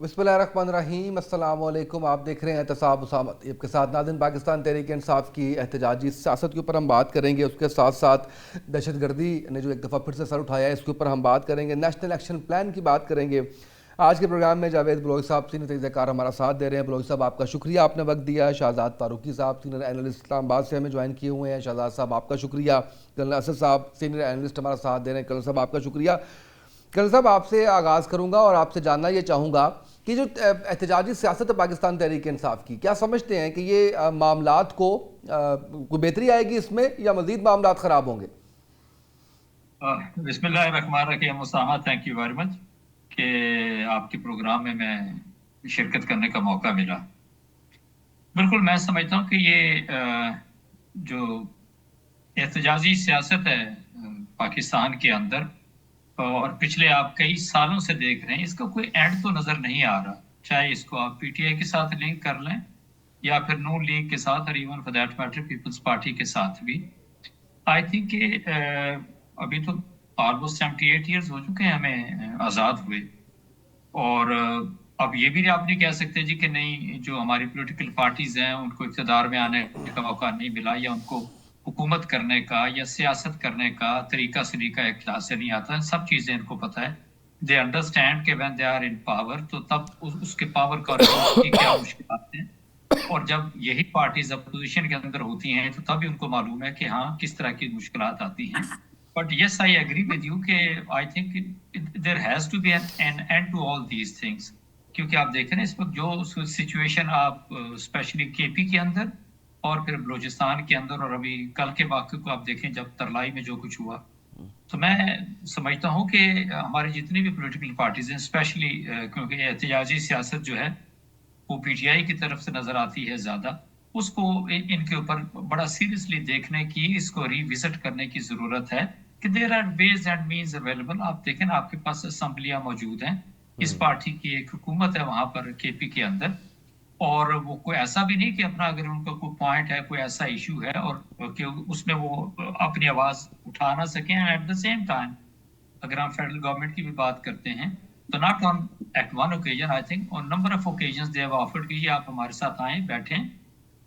बिस्मिल्लाहिर्रहमानिर्रहीम, अस्सलाम वालेकुम। आप देख रहे हैं एहतसाब उसामा तैयब के साथ। नाज़रीन, पाकिस्तान तहरीक इंसाफ की एहतजाजी सियासत के ऊपर हम बात करेंगे। उसके साथ साथ दहशत गर्दी ने जो एक दफ़ा फिर से सर उठाया है, इसके ऊपर हम बात करेंगे। नेशनल एक्शन प्लान की बात करेंगे। आज के प्रोग्राम में जावेद बलोच साहब सीनियर तजज़ियाकार हमारा साथ दे रहे हैं। बलोच साहब, आपका शुक्रिया, आपने वक्त दिया। शहजाद फारूकी साहब सीनियर एनालिस्ट इस्लामाबाद से हमें ज्वाइन किए हुए हैं। शहजाद साहब, आपका शुक्रिया। कर्नल असद साहब सीनियर एनालिस्ट हमारा साथ दे रहे हैं। कर्नल साहब, आपका शुक्रिया। कर्नल साहब, आपसे आगाज़ करूँगा और आपसे जानना ये चाहूँगा कि जो एहतजाजी सियासत है पाकिस्तान तहरीक इंसाफ की, क्या समझते हैं कि ये मामलात को कोई बेहतरी आएगी इसमें या मज़ीद मामलात ख़राब होंगे? बिस्मिल्लाहिर्रहमानिर्रहीम। Usama, thank you very much कि आपके प्रोग्राम में मैं शिरकत करने का मौका मिला। बिल्कुल, मैं समझता हूँ कि ये जो एहतजाजी सियासत है पाकिस्तान के अंदर, और पिछले आप कई सालों से देख रहे हैं, इसका कोई एंड तो नज़र नहीं आ रहा। चाहे इसको आप पीटीआई के साथ लिंक कर लें या फिर नून लीग के साथ, और even for that matter Peoples Party के साथ भी। आई थिंक कि अभी तो ऑलमोस्ट 78 ईयर्स हो चुके हैं हमें आज़ाद हुए, और अब ये भी आप नहीं कह सकते जी कि नहीं, जो हमारी पॉलिटिकल पार्टीज हैं उनको इक़्तिदार में आने का मौका नहीं मिला, या उनको हुकूमत करने का या सियासत करने का तरीका सलीका इख्तियार से नहीं आता। सब चीज़ें इनको पता है। दे अंडरस्टैंड कि when they are in power, तो तब उसके पावर का की क्या मुश्किलात हैं, और जब यही पार्टीज अपोजिशन के अंदर होती हैं तो तभी उनको मालूम है कि हाँ, किस तरह की मुश्किलात आती हैं। But yes, I agree with you कि I think there has to be an end to all these things. क्योंकि आप देख रहे हैं इस वक्त जो सिचुएशन आप स्पेशली केपी के अंदर और फिर बलूचिस्तान के अंदर, और अभी कल के वाक़े को आप देखें जब तरलाई में जो कुछ हुआ, तो मैं समझता हूँ कि हमारी जितनी भी पॉलिटिकल पार्टीज हैं, स्पेशली क्योंकि एहतजाजी सियासत जो है वो पीटीआई की तरफ से नजर आती है ज्यादा, उसको इनके ऊपर बड़ा सीरियसली देखने की, इसको रिविजिट करने की जरूरत है कि there are ways and means available. आप देखें ना, आपके पास असेंबलियां मौजूद हैं, इस पार्टी की एक हुकूमत है वहां पर केपी के अंदर, और वो कोई ऐसा भी नहीं कि अपना अगर उनका कोई पॉइंट है, कोई ऐसा इशू है और कि उसमें वो अपनी आवाज उठा ना सकें। एट द सेम टाइम अगर हम फेडरल गवर्नमेंट की भी बात करते हैं, तो not on at one occasion, I think on number of occasions they have offered कि आप हमारे साथ आए, बैठें,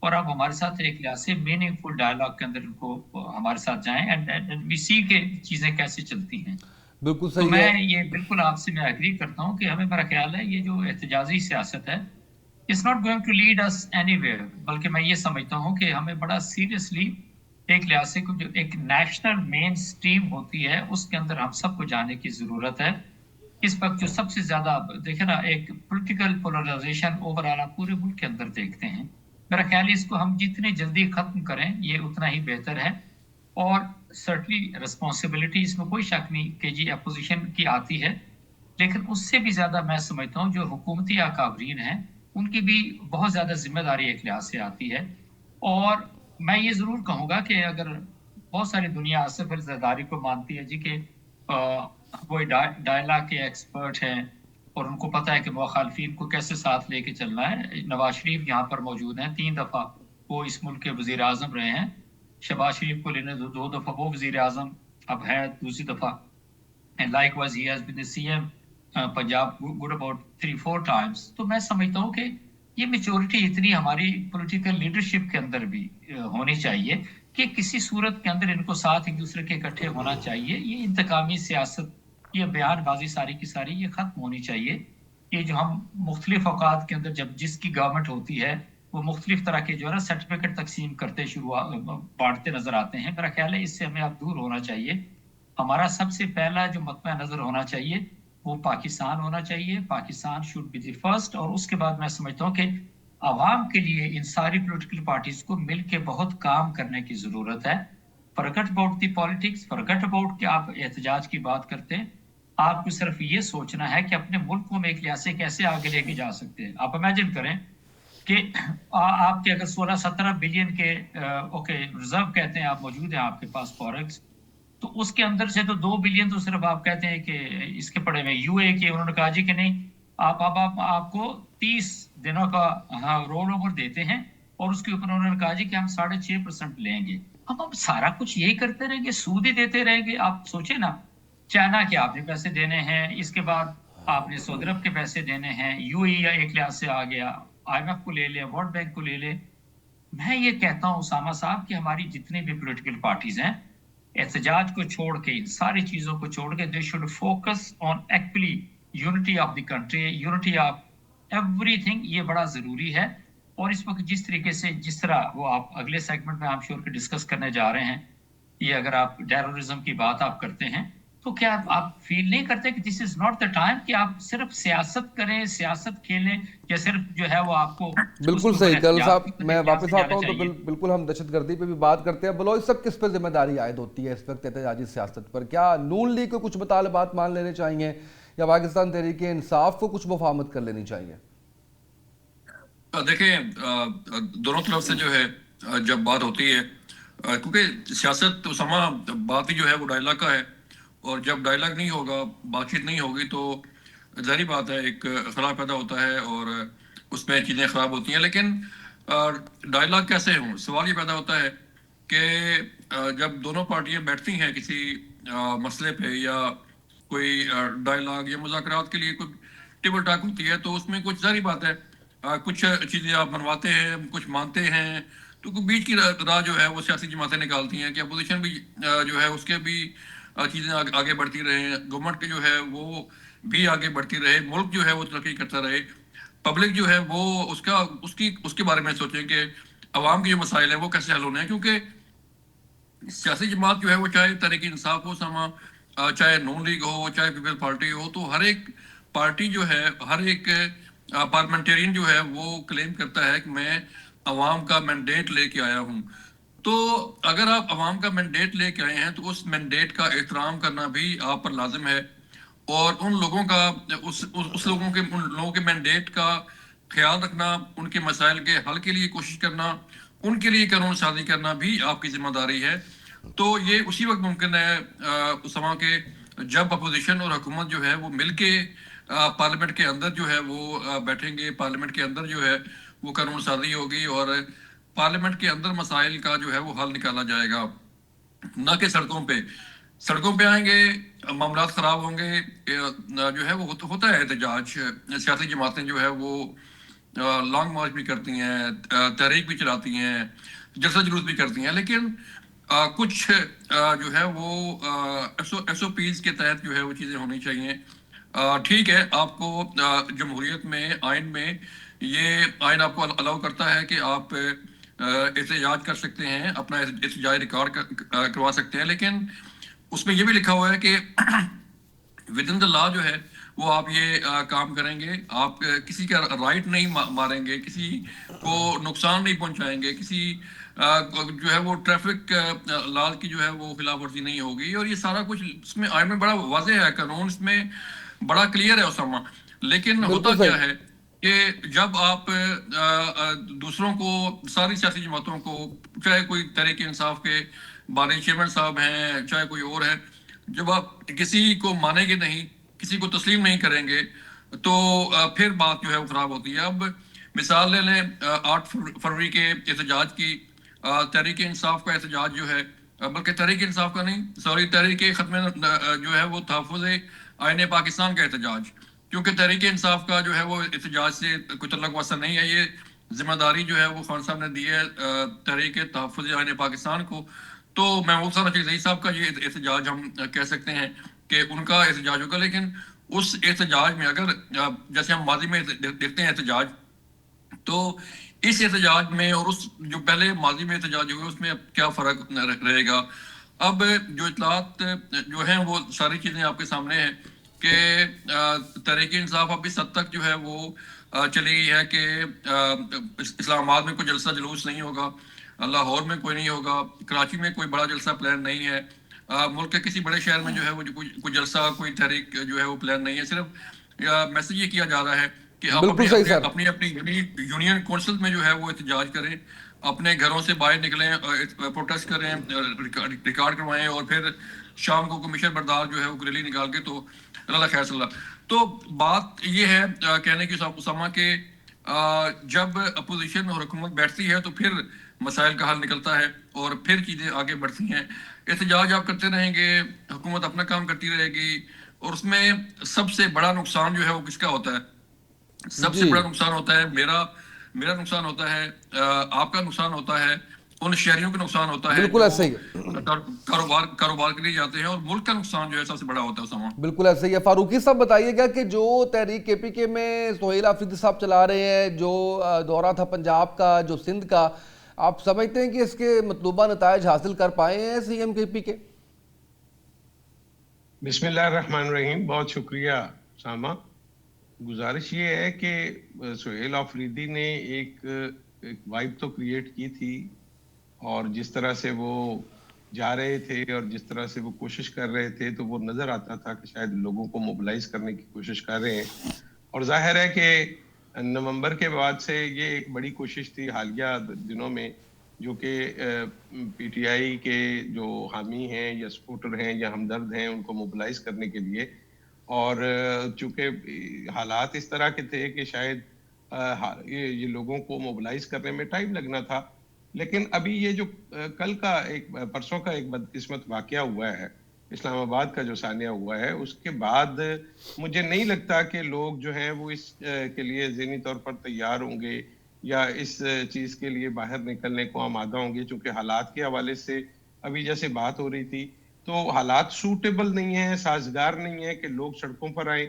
और आप हमारे साथ एक लिहाज से मीनिंगफुल डायलॉग के अंदर उनको हमारे साथ जाएं, एंड वी सी के चीजें कैसे चलती हैं। बिल्कुल तो सही है। मैं ये बिल्कुल आपसे मैं एग्री करता हूँ कि हमें, मेरा ख्याल है, ये जो एहतजाजी सियासत है, it's not going to lead us anywhere. बल्कि मैं ये समझता हूँ कि हमें बड़ा सीरियसली एक लिहाज से जो एक नेशनल मेन स्ट्रीम होती है उसके अंदर हम सबको जाने की जरूरत है। इस वक्त जो सबसे ज्यादा देखे ना, एक पॉलिटिकल पोलराइजेशन ओवरऑल आप पूरे मुल्क के अंदर देखते हैं। मेरा ख्याल है इसको हम जितनी जल्दी खत्म करें ये उतना ही बेहतर है। और सर्टली रिस्पॉन्सिबिलिटी, इसमें कोई शक नहीं कि जी अपोजिशन की आती है, लेकिन उससे भी ज्यादा मैं समझता हूँ जो हुकूमती अकाबरीन हैं उनकी भी बहुत ज्यादा जिम्मेदारी एक लिहाज से आती है। और मैं ये जरूर कहूंगा कि अगर बहुत सारी दुनिया आसिफ अल जरदारी को मानती है जी कि वो डायलॉग के एक्सपर्ट हैं और उनको पता है कि मुखालफिन को कैसे साथ लेके चलना है। नवाज शरीफ यहाँ पर मौजूद हैं, 3 दफा वो इस मुल्क के वजीर आजम रहे हैं। शहबाज शरीफ को लेने 2 दफा वो वजीर आजम अब है, दूसरी दफा, and likewise he has been the CM Punjab good about 3-4 times. तो मैं समझता हूँ कि ये मेच्योरिटी इतनी हमारी पॉलिटिकल लीडरशिप के अंदर भी होनी चाहिए कि किसी सूरत के अंदर इनको साथ एक दूसरे के इकट्ठे होना चाहिए। ये इंतकामी सियासत, ये बयानबाजी सारी की सारी ये खत्म होनी चाहिए। ये जो हम मुख्तलिफ औकात के अंदर जब जिसकी गवर्नमेंट होती है वो मुख्तलिफ तरह के जो है ना सर्टिफिकेट तकसीम करते बांटते नजर आते हैं। मेरा ख्याल है इससे हमें अब दूर होना चाहिए। हमारा सबसे पहला जो मकमा नजर होना चाहिए वो पाकिस्तान होना चाहिए। Pakistan should be the first, और उसके बाद मैं समझता हूँ कि आवाम के लिए इन सारी पॉलिटिकल पार्टीज को मिलकर बहुत काम करने की जरूरत है। Forget about the politics, forget about कि आप एहतजाज की बात करते हैं। आपको सिर्फ ये सोचना है कि अपने मुल्क को एक लिहाज से कैसे आगे लेके जा सकते हैं। आप इमेजिन करें कि आपके अगर 16-17 बिलियन के ओके रिजर्व कहते हैं आप मौजूद है आपके पास फॉरेक्स, तो उसके अंदर से तो 2 बिलियन तो सिर्फ आप कहते हैं कि इसके पड़े में यूए के। उन्होंने कहा जी कि नहीं, आप आपको 30 दिनों का, हाँ, रोल ओवर देते हैं, और उसके ऊपर उन्होंने कहा जी कि हम 6.5% लेंगे। हम सारा कुछ यही करते रहेंगे, सूद ही देते रहेंगे। आप सोचे ना, चाइना के आपने पैसे देने हैं, इसके बाद आपने सऊदी अरब के पैसे देने हैं, यूएई एक लिहाज से आ गया, आईएमएफ को ले ले, वर्ल्ड बैंक को ले ले। मैं ये कहता हूँ उसामा साहब कि हमारी जितनी भी पॉलिटिकल पार्टीज हैं, एहतजाज को छोड़ के, इन सारी चीजों को छोड़ के, they should focus on actually unity of the country, unity of everything. ये बड़ा जरूरी है। और इस वक्त जिस तरीके से, जिस तरह वो आप अगले सेगमेंट में आप श्योर के डिस्कस करने जा रहे हैं, ये अगर आप टेररिज्म की बात आप करते हैं, तो क्या आप फील नहीं करते कि this is not the time कि आप सिर्फ सियासत करें, सियासत खेलें, या सिर्फ जो है वो आपको बिल्कुल उसके सही ऊपर कल एहतियात साहब, की मैं एहतियात वापस से आता जाना हूँ तो चाहिए? बिल्कुल हम दहशतगर्दी पे भी बात करते हैं। बलोच सब किस पे जिम्मेदारी आयद होती है इस वक्त एहतजाजी सियासत पर? क्या नून लीग को कुछ मुतालबात मान लेने चाहिए या पाकिस्तान तहरीक इंसाफ को कुछ मुफाहमत कर लेनी चाहिए? देखिए, दोनों तरफ से जो है जब बात होती है, क्योंकि सियासत तो समा बात ही जो है वो डायलॉग का है, और जब डायलॉग नहीं होगा, बातचीत नहीं होगी, तो जाहिर बात है एक खराब पैदा होता है और उसमें चीज़ें ख़राब होती हैं। लेकिन डायलॉग कैसे हों, सवाल ये पैदा होता है कि जब दोनों पार्टियां बैठती हैं किसी मसले पे या कोई डायलॉग या मुज़ाकरात के लिए कोई टेबल टॉक होती है, तो उसमें कुछ जाहिर बात है कुछ चीज़ें आप मनवाते हैं, कुछ मानते हैं, तो बीच की राह जो है वो सियासी जमातें निकालती हैं कि अपोजिशन भी जो है उसके भी चीज़ें आगे बढ़ती रहे, गवर्नमेंट के जो है वो भी आगे बढ़ती रहे, मुल्क जो है वो तरक्की करता रहे, पब्लिक जो है वो उसके बारे में सोचें कि अवाम के जो मसाइल हैं वो कैसे हल होने हैं। क्योंकि सियासी जमात जो है वो चाहे तहरीक इंसाफ हो समा, चाहे नून लीग हो, चाहे पीपल्स पार्टी हो, तो हर एक पार्टी जो है, हर एक पार्लियामेंटेरियन जो है वो क्लेम करता है कि मैं अवाम का मैंडेट लेके आया हूँ। तो अगर आप अवाम का मैंडेट लेके आए हैं तो उस मैंडेट का एहतराम करना भी आप पर लाजिम है, और उन लोगों का उस उन लोगों के मैंडेट का ख्याल रखना, उनके मसाइल के हल के लिए कोशिश करना, उनके लिए कानून साजी करना भी आपकी जिम्मेदारी है। तो ये उसी वक्त मुमकिन है उस समय के जब अपोजिशन और हुकूमत जो है वो मिलके पार्लियामेंट के अंदर जो है वो बैठेंगे, पार्लियामेंट के अंदर जो है वो कानून साजी होगी और पार्लियामेंट के अंदर मसाइल का जो है वो हल निकाला जाएगा, ना कि सड़कों पे आएंगे, मामलात खराब होंगे। जो है वो होता है एहतजाज, सियासी जमातें जो है वो लॉन्ग मार्च भी करती हैं, तहरीक भी चलाती हैं, जलसा जुलूस भी करती हैं, लेकिन कुछ जो है वो SOPs के तहत जो है वो चीज़ें होनी चाहिए। ठीक है, आपको जमहूरियत में, आइन में, ये आइन आपको अलाउ करता है कि आप एहतजाज कर सकते हैं, अपना एहतजाज रिकॉर्ड करवा सकते हैं, लेकिन उसमें ये भी लिखा हुआ है कि विद इन द लॉ जो है वो आप ये काम करेंगे, आप किसी का राइट नहीं मारेंगे, किसी को नुकसान नहीं पहुंचाएंगे, किसी जो है वो ट्रैफिक लॉ की जो है वो खिलाफ वर्जी नहीं होगी, और ये सारा कुछ इसमें आइन में बड़ा वाज़ेह है, कानून इसमें बड़ा क्लियर है उसामा। लेकिन होता क्या है कि जब आप दूसरों को, सारी सियासी जमातों को, चाहे कोई तहरीक इंसाफ के बानी चेयरमैन साहब हैं, चाहे कोई और है, जब आप किसी को मानेंगे नहीं, किसी को तस्लीम नहीं करेंगे, तो फिर बात जो है वो खराब होती है। अब मिसाल ले लें 8 फरवरी के एहतजाज की, तहरीक इंसाफ का एहतजाज जो है, बल्कि तहरीक इंसाफ का नहीं, सॉरी, तहरीक खत्म जो है वो तहफ़्फ़ुज़ आईन पाकिस्तान का एहतजाज, क्योंकि तहरीक इंसाफ का जो है वो एहतजाज से कोई तल्लुक़ वास्ता नहीं है। ये जिम्मेदारी जो है वो खान साहब ने दी है तहरीक तहफ़्फ़ुज़ आईन पाकिस्तान को। तो महमूद साहब रशीद साहब का ये एहतजाज हम कह सकते हैं कि उनका एहतजाज होगा, लेकिन उस एहतजाज में अगर जैसे हम माजी में देखते हैं एहतजाज, तो इस एहतजाज में और उस जो पहले माजी में एहतजाज हुए उसमें क्या फ़र्क रहेगा। अब जो इतलात जो हैं वो सारी चीज़ें आपके सामने हैं कि तहरीक इंसाफ अब इस हद तक जो है वो चली गई है कि इस्लामाबाद में कोई जलसा जुलूस नहीं होगा, लाहौर में कोई नहीं होगा, कराची में कोई बड़ा जलसा प्लान नहीं है, मुल्क के किसी बड़े शहर में जो है वो कोई जलसा, कोई तहरीक जो है वो प्लान नहीं है। सिर्फ मैसेज ये किया जा रहा है कि आप अपनी अपनी यूनियन कौंसिल में जो है वो एहतजाज करें, अपने घरों से बाहर निकलें, प्रोटेस्ट करें, रिकॉर्ड करवाएं, और फिर शाम को कमीशन बरदार जो है वो रैली निकाल के, तो अल्लाह खैर सल्ला। तो बात ये है कहने की उसामा के जब अपोजिशन और हुकूमत बैठती है तो फिर मसाइल का हल निकलता है और फिर चीज़ें आगे बढ़ती हैं। एहतजाज आप करते रहेंगे, हुकूमत अपना काम करती रहेगी, اور اس میں سب سے بڑا نقصان جو ہے وہ کس کا ہوتا ہے؟ سب سے جی بڑا نقصان ہوتا ہے میرا نقصان ہوتا ہے، آپ کا نقصان ہوتا ہے، ان شہریوں کا نقصان ہوتا ہے بالکل جو ایسا ہی ہے، کاروبار کے لیے جاتے ہیں، اور ملک کا نقصان جو ہے سب سے بڑا ہوتا ہے اسامہ۔ بالکل ایسا ہی ہے۔ فاروقی صاحب بتائیے گا کہ جو تحریک کے پی کے میں سہیل آفریدی صاحب چلا رہے ہیں، جو دورہ تھا پنجاب کا، جو سندھ کا، آپ سمجھتے ہیں کہ اس کے مطلوبہ نتائج حاصل کر پائے ہیں سی ایم کے پی کے؟ بسم اللہ الرحمن الرحیم، بہت شکریہ سامہ۔ گزارش یہ ہے کہ سہیل آفریدی نے ایک وائب تو کریٹ کی تھی، اور جس طرح سے وہ جا رہے تھے اور جس طرح سے وہ کوشش کر رہے تھے، تو وہ نظر آتا تھا کہ شاید لوگوں کو موبلائز کرنے کی کوشش کر رہے ہیں، اور ظاہر ہے کہ نومبر کے بعد سے یہ ایک بڑی کوشش تھی حالیہ دنوں میں، جو کہ پی ٹی آئی کے جو حامی ہیں یا سپورٹر ہیں یا ہمدرد ہیں ان کو موبلائز کرنے کے لیے، اور چونکہ حالات اس طرح کے تھے کہ شاید یہ لوگوں کو موبلائز کرنے میں ٹائم لگنا تھا، لیکن ابھی یہ جو کل کا پرسوں کا ایک بدقسمت واقعہ ہوا ہے، اسلام آباد کا جو ثانیہ ہوا ہے، اس کے بعد مجھے نہیں لگتا کہ لوگ جو ہیں وہ اس کے لیے ذہنی طور پر تیار ہوں گے یا اس چیز کے لیے باہر نکلنے کو آمادہ ہوں گے، چونکہ حالات کے حوالے سے ابھی جیسے بات ہو رہی تھی تو حالات سوٹیبل نہیں ہیں، سازگار نہیں ہے کہ لوگ سڑکوں پر آئیں۔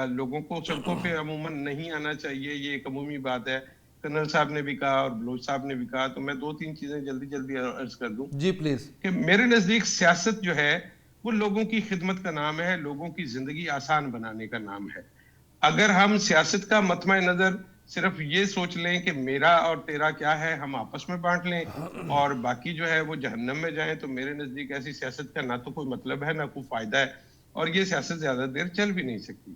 لوگوں کو سڑکوں پہ عموماً نہیں آنا چاہیے، یہ ایک عمومی بات ہے۔ کرنل صاحب نے بھی کہا اور بلوچ صاحب نے بھی کہا، تو میں 2-3 چیزیں جلدی عرض کر دوں جی پلیز۔ کہ میرے نزدیک سیاست جو ہے وہ لوگوں کی خدمت کا نام ہے، لوگوں کی زندگی آسان بنانے کا نام ہے۔ اگر ہم سیاست کا مطمع نظر صرف یہ سوچ لیں کہ میرا اور تیرا کیا ہے، ہم آپس میں بانٹ لیں اور باقی جو ہے وہ جہنم میں جائیں، تو میرے نزدیک ایسی سیاست کا نہ تو کوئی مطلب ہے نہ کوئی فائدہ ہے، اور یہ سیاست زیادہ دیر چل بھی نہیں سکتی۔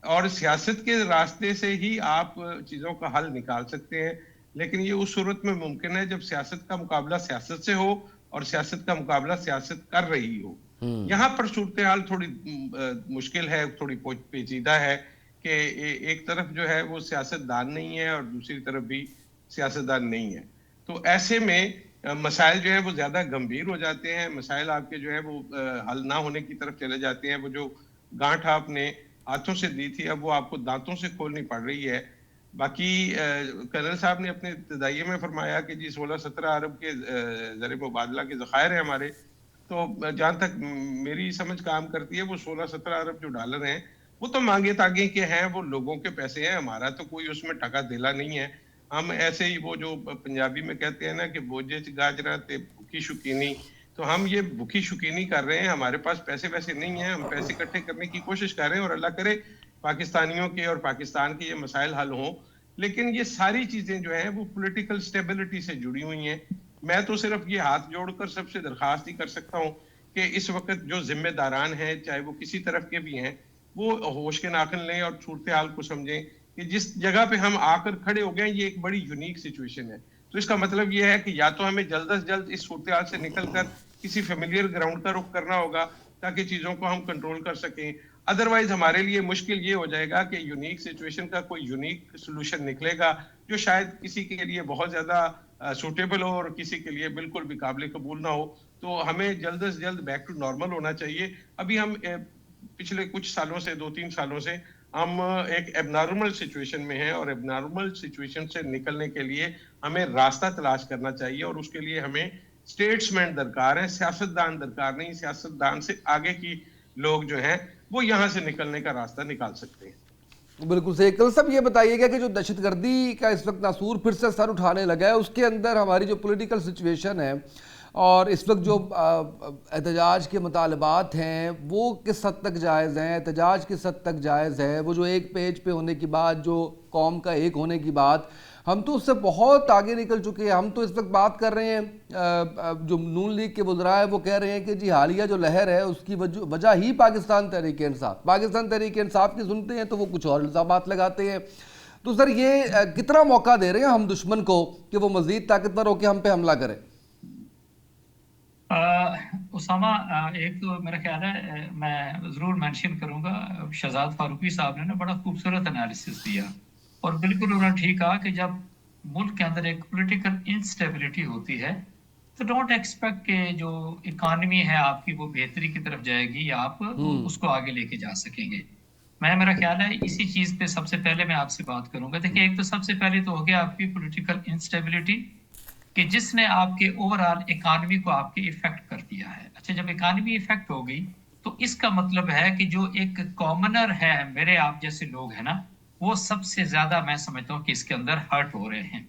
اور سیاست کے راستے سے ہی آپ چیزوں کا حل نکال سکتے ہیں، لیکن یہ اس صورت میں ممکن ہے جب سیاست کا مقابلہ سیاست سے ہو اور سیاست کا مقابلہ سیاست کر رہی ہو۔ یہاں پر صورتحال تھوڑی مشکل ہے، تھوڑی پیچیدہ ہے کہ ایک طرف جو ہے وہ سیاست دان نہیں ہے اور دوسری طرف بھی سیاست دان نہیں ہے، تو ایسے میں مسائل جو ہے وہ زیادہ گمبھیر ہو جاتے ہیں، مسائل آپ کے جو ہے وہ حل نہ ہونے کی طرف چلے جاتے ہیں۔ وہ جو گانٹھ آپ نے ہاتھوں سے دی تھی اب وہ آپ کو دانتوں سے کھولنی پڑ رہی ہے۔ باقی کرنل صاحب نے اپنے ابتدائیے میں فرمایا کہ جی 16-17 ارب کے زر مبادلہ کے ذخائر ہیں ہمارے، تو جہاں تک میری سمجھ کام کرتی ہے وہ 16-17 ارب جو ڈالر ہیں وہ تو مانگے تاگے کے ہیں، وہ لوگوں کے پیسے ہیں، ہمارا تو کوئی اس میں ٹکا دلا نہیں ہے۔ ہم ایسے ہی وہ جو پنجابی میں کہتے ہیں نا کہ بوجھے چ گاجرا تے بھوکی شکینی، تو ہم یہ بھوکی شکینی کر رہے ہیں، ہمارے پاس پیسے ویسے نہیں ہیں، ہم پیسے اکٹھے کرنے کی کوشش کر رہے ہیں اور اللہ کرے پاکستانیوں کے اور پاکستان کے یہ مسائل حل ہوں۔ لیکن یہ ساری چیزیں جو ہیں وہ پولیٹیکل سٹیبلٹی سے جڑی ہوئی ہیں۔ میں تو صرف یہ ہاتھ جوڑ کر سب سے درخواست ہی کر سکتا ہوں کہ اس وقت جو ذمہ داران ہیں، چاہے وہ کسی طرف کے بھی ہیں، وہ ہوش کے ناخن لیں اور صورتحال کو سمجھیں کہ جس جگہ پہ ہم آ کر کھڑے ہو گئے ہیں یہ ایک بڑی یونیک سچویشن ہے۔ تو اس کا مطلب یہ ہے کہ یا تو ہمیں جلد از جلد اس صورتحال سے نکل کر کسی فیملیئر گراؤنڈ کا رخ کرنا ہوگا تاکہ چیزوں کو ہم کنٹرول کر سکیں، ادروائز ہمارے لیے مشکل یہ ہو جائے گا کہ یونیک سچویشن کا کوئی یونیک سلوشن نکلے گا جو شاید کسی کے لیے بہت زیادہ سوٹیبل ہو اور کسی کے لیے بالکل بھی قابل قبول نہ ہو۔ تو ہمیں جلد از جلد بیک ٹو نارمل ہونا چاہیے۔ ابھی ہم پچھلے کچھ سالوں سے 2-3 سالوں سے ہم ایک ایب نارمل سچویشن میں ہیں، اور ایب نارمل سچویشن سے نکلنے کے لیے ہمیں راستہ تلاش کرنا چاہیے، اور اس کے لیے ہمیں سٹیٹسمین درکار ہیں، سیاستدان درکار نہیں۔ سیاستدان سے آگے کی لوگ جو ہیں وہ یہاں سے نکلنے کا راستہ نکال سکتے ہیں۔ بالکل صحیح۔ کل صاحب یہ بتائیے گا کہ جو دہشت گردی کا اس وقت ناسور پھر سے سر اٹھانے لگا ہے، اس کے اندر ہماری جو پولیٹیکل سچویشن ہے اور اس وقت جو احتجاج کے مطالبات ہیں وہ کس حد تک جائز ہیں، احتجاج کس حد تک جائز ہے، وہ جو ایک پیج پہ ہونے کی بات، جو قوم کا ایک ہونے کی بات، ہم تو اس سے بہت آگے نکل چکے ہیں۔ ہم تو اس وقت بات کر رہے ہیں، جو نون لیگ کے وزراء ہیں وہ کہہ رہے ہیں کہ جی حالیہ جو لہر ہے اس کی وجہ ہی پاکستان تحریک انصاف کی سنتے ہیں تو وہ کچھ اور الزامات لگاتے ہیں۔ تو سر یہ کتنا موقع دے رہے ہیں ہم دشمن کو کہ وہ مزید طاقتور ہو کے ہم پہ حملہ کرے؟ اسامہ، ایک تو میرا خیال ہے میں ضرور مینشن کروں گا، شہزاد فاروقی صاحب نے بڑا خوبصورت انالیسس دیا، اور بالکل انہوں نے ٹھیک کہا کہ جب ملک کے اندر ایک پولیٹیکل انسٹیبلٹی ہوتی ہے तो डोंट एक्सपेक्ट कि जो इकॉनमी है आपकी वो बेहतरी की तरफ जाएगी या आप उसको आगे लेके जा सकेंगे। मेरा ख्याल है इसी चीज पे सबसे पहले मैं आपसे बात करूंगा। देखिए, एक तो सबसे पहले तो हो गया आपकी पॉलिटिकल इंस्टेबिलिटी कि जिसने आपके ओवरऑल इकॉनमी को आपके इफेक्ट कर दिया है। अच्छा, जब इकॉनमी इफेक्ट हो गई तो इसका मतलब है कि जो एक कॉमनर है, मेरे आप जैसे लोग हैं ना, वो सबसे ज्यादा मैं समझता हूँ कि इसके अंदर हर्ट हो रहे हैं।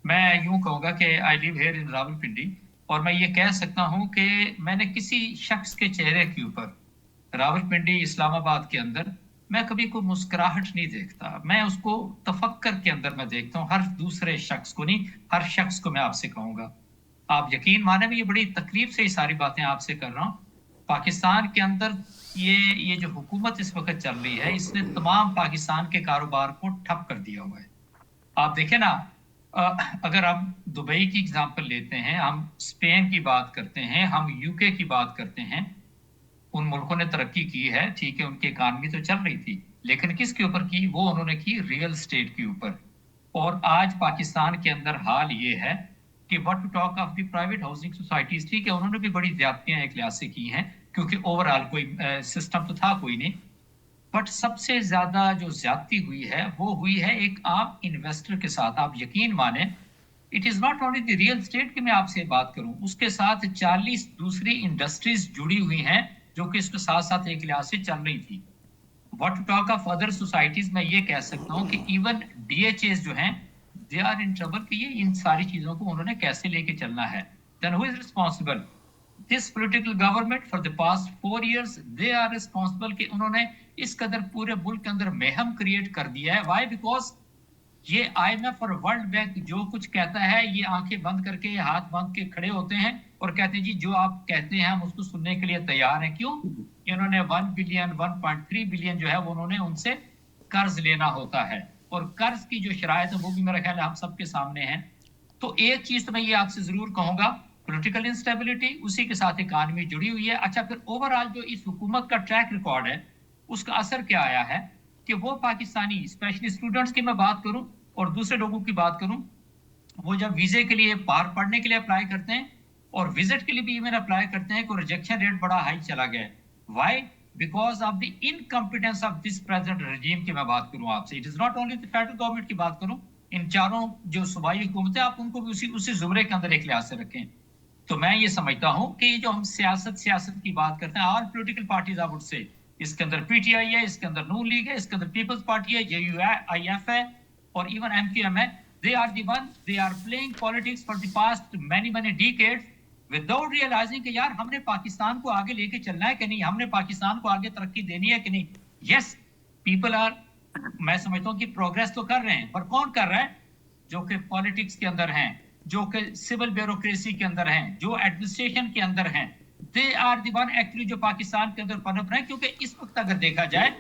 मैं यूं कहूंगा कि I live here in Rawalpindi, और मैं ये कह सकता हूं कि मैंने किसी शख्स के चेहरे के ऊपर रावलपिंडी इस्लामाबाद के अंदर मैं कभी कोई मुस्कुराहट नहीं देखता। मैं उसको तफक्कर के अंदर मैं देखता हूं, हर दूसरे शख्स को नहीं, हर शख्स को मैं आपसे कहूंगा। आप यकीन माने, मैं ये बड़ी तकलीफ से ये सारी बातें आपसे कर रहा हूं। पाकिस्तान के अंदर ये जो हुकूमत इस वक्त चल रही है, इसने तमाम पाकिस्तान के कारोबार को ठप कर दिया हुआ है। आप देखें ना, अगर हम दुबई की एग्जांपल लेते हैं, हम स्पेन की बात करते हैं, हम यूके की बात करते हैं, उन मुल्कों ने तरक्की की है, ठीक है, उनकी इकानमी तो चल रही थी, लेकिन किसके ऊपर की? वो उन्होंने की रियल स्टेट के ऊपर। और आज पाकिस्तान के अंदर हाल ये है कि what to talk of the private housing societies, ठीक है, उन्होंने भी बड़ी ज्यादतियां एक लिहाज से की हैं, क्योंकि ओवरऑल कोई सिस्टम तो था कोई नहीं। बट सबसे ज्यादा जो ज्यादती हुई है वो हुई है एक आम इन्वेस्टर के साथ। आप यकीन माने, it is not only the real estate की मैं आपसे बात करूं, उसके साथ 40 दूसरी इंडस्ट्रीज जुड़ी हुई हैं जो कि इसके साथ साथ एक लिहाज से चल रही थी। What to talk of other societies, मैं ये कह सकता हूं कि इवन डीएचएस जो हैं, दे आर इन ट्रबल कि ये इन सारी चीजों को उन्होंने कैसे लेके चलना है। Then who is responsible? This political government for the past 4 years, they are responsible कि उन्होंने इस कदर पूरे मुल्क के अंदर मेहम क्रिएट कर दिया है। व्हाई? बिकॉज ये आईएमएफ और वर्ल्ड बैंक जो कुछ कहता है, ये आंखें बंद करके, ये हाथ बांध के खड़े होते हैं और कहते हैं जी जो आप कहते हैं हम उसको सुनने के लिए तैयार हैं। क्यों? इन्होंने 1 बिलियन 1.3 बिलियन जो है वो उन्होंने उनसे कर्ज लेना होता है, और कर्ज की जो शराइत है वो भी मेरा ख्याल है हम सबके सामने है। तो एक चीज तो मैं ये आपसे जरूर कहूंगा, पॉलिटिकल इंस्टेबिलिटी, उसी के साथ इकॉनमी जुड़ी हुई है। अच्छा, फिर ओवरऑल जो इस हुकूमत का ट्रैक रिकॉर्ड है, उसका असर क्या आया है कि वो पाकिस्तानी, स्पेशली स्टूडेंट्स की मैं बात करूं और दूसरे लोगों की बात करूं, वो जब वीजे के लिए बाहर पढ़ने के लिए अप्लाई करते हैं और विजिट के लिए भी इवन अप्लाई करते हैं, तो रिजेक्शन रेट बड़ा हाई चला गया है। Why? Because of the incompetence of this present regime की मैं बात करूं आपसे। It is not only the federal government की बात करूं, इन चारों जो सूबाई हुकूमतें, आप उनको भी उसी जुमरे के अंदर एक लिहाज से रखें। तो मैं ये समझता हूं कि जो हम सियासत की बात करते हैं, all political parties I would say, इसके अंदर पीटीआई है, इसके अंदर नून लीग है, इसके अंदर पीपल्स पार्टी है, जेयूआईएफ है, और इवन एमक्यूएम है, they are playing politics for the past many decades without realizing कि यार हमने पाकिस्तान को आगे लेके चलना है कि नहीं, हमने पाकिस्तान को आगे तरक्की देनी है कि नहीं। yes, people are, मैं समझता हूँ कि प्रोग्रेस तो कर रहे हैं, पर कौन कर रहा है? जो कि पॉलिटिक्स के अंदर हैं, जो कि सिविल ब्यूरोक्रेसी के अंदर हैं, जो एडमिनिस्ट्रेशन के अंदर हैं, they are the one actually जो पाकिस्तान के अंदर पनप रहे हैं। क्योंकि इस वक्त अगर देखा जाए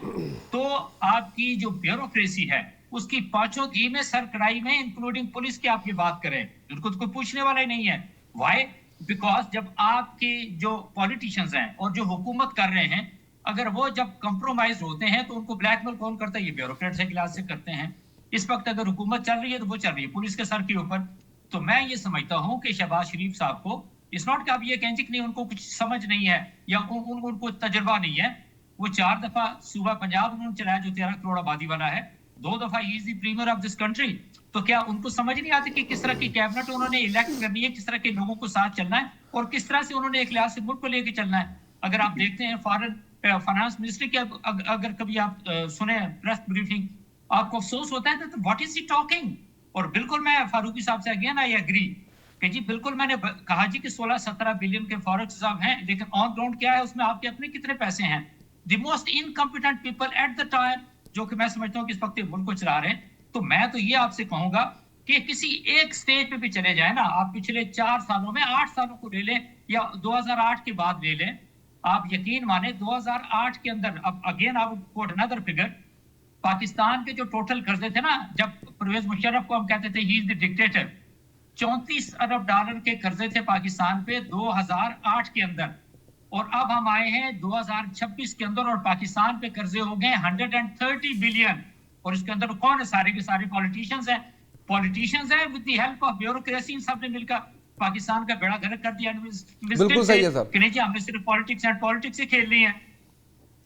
तो आपकी जो ब्यूरोक्रेसी है उसकी पांचों घी में, सर कढ़ाई में, इंक्लूडिंग पुलिस की आप ये बात करें, उनको तो कोई पूछने वाला ही नहीं है। व्हाई? बिकॉज जब आपके जो पॉलिटिशियंस हैं और जो हुकूमत कर रहे हैं, अगर वो जब कंप्रोमाइज होते हैं तो उनको ब्लैकमेल कौन करता है? ये ब्यूरोक्रेट्स के इलाज से करते हैं। इस वक्त अगर हुकूमत चल रही है तो वो चल रही है पुलिस के सर के ऊपर। तो मैं ये समझता हूं कि शहबाज शरीफ साहब को, इट्स नॉट कि आप ये कहें कि नहीं उनको कुछ समझ नहीं है या उनको तजर्बा नहीं है। वो 4 दफा सूबा पंजाब उन्होंने चलाया जो 13 करोड़ आबादी वाला है, 2 दफा he is the premier of this country. तो क्या उनको समझ नहीं आती कि किस तरह की कैबिनेट उन्होंने इलेक्ट करनी है, किस तरह के लोगों को साथ चलना है और किस तरह से उन्होंने एक लिहाज से मुल्क को लेके चलना है? अगर आप देखते हैं फॉरेन फाइनेंस मिनिस्ट्री की अगर कभी आप सुने प्रेस ब्रीफिंग, आपको अफसोस होता है तो व्हाट इज ही टॉकिंग। और बिल्कुल मैं फारूकी साहब से अगेन आई एग्री कि जी बिल्कुल, मैंने कहा जी कि 16-17 बिलियन के फॉरेक्स रिजर्व हैं, लेकिन ऑन ग्राउंड क्या है उसमें आपके अपने कितने पैसे हैं? The most incompetent people at the time, जो कि मैं समझता हूं कि इस वक्त मुल्क को चला रहे हैं। तो मैं तो ये आपसे कहूंगा कि किसी एक स्टेज पे भी चले जाए ना, आप पिछले 4 सालों में 8 सालों को ले लें या 2008 के बाद ले लें, आप यकीन माने 2008 के अंदर, अब अगेन आप कोट अनदर फिगर, पाकिस्तान के जो टोटल कर्जे थे ना, जब परवेज मुशर्रफ को हम कहते थे ही is the dictator, 34 Arab dollar के कर्जे थे पाकिस्तान पे 2008 के अंदर, और अब हम आए हैं 2026 के अंदर और पाकिस्तान पे कर्जे हो गए 130 बिलियन। और इसके अंदर कौन है? सारे के सारे पॉलिटिशियंस हैं with the help of bureaucracy, इन सब ने मिलकर पाकिस्तान का बेड़ा गर्क कर दिया। बिल्कुल सही है साहब। कि नहीं जी हमने सिर्फ पॉलिटिक्स एंड पॉलिटिक्स ही खेल ली है।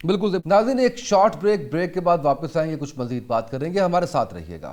बिल्कुल। नाज़रीन, एक शॉर्ट ब्रेक के बाद वापस आएंगे, कुछ मजीद बात करेंगे, हमारे साथ रहिएगा।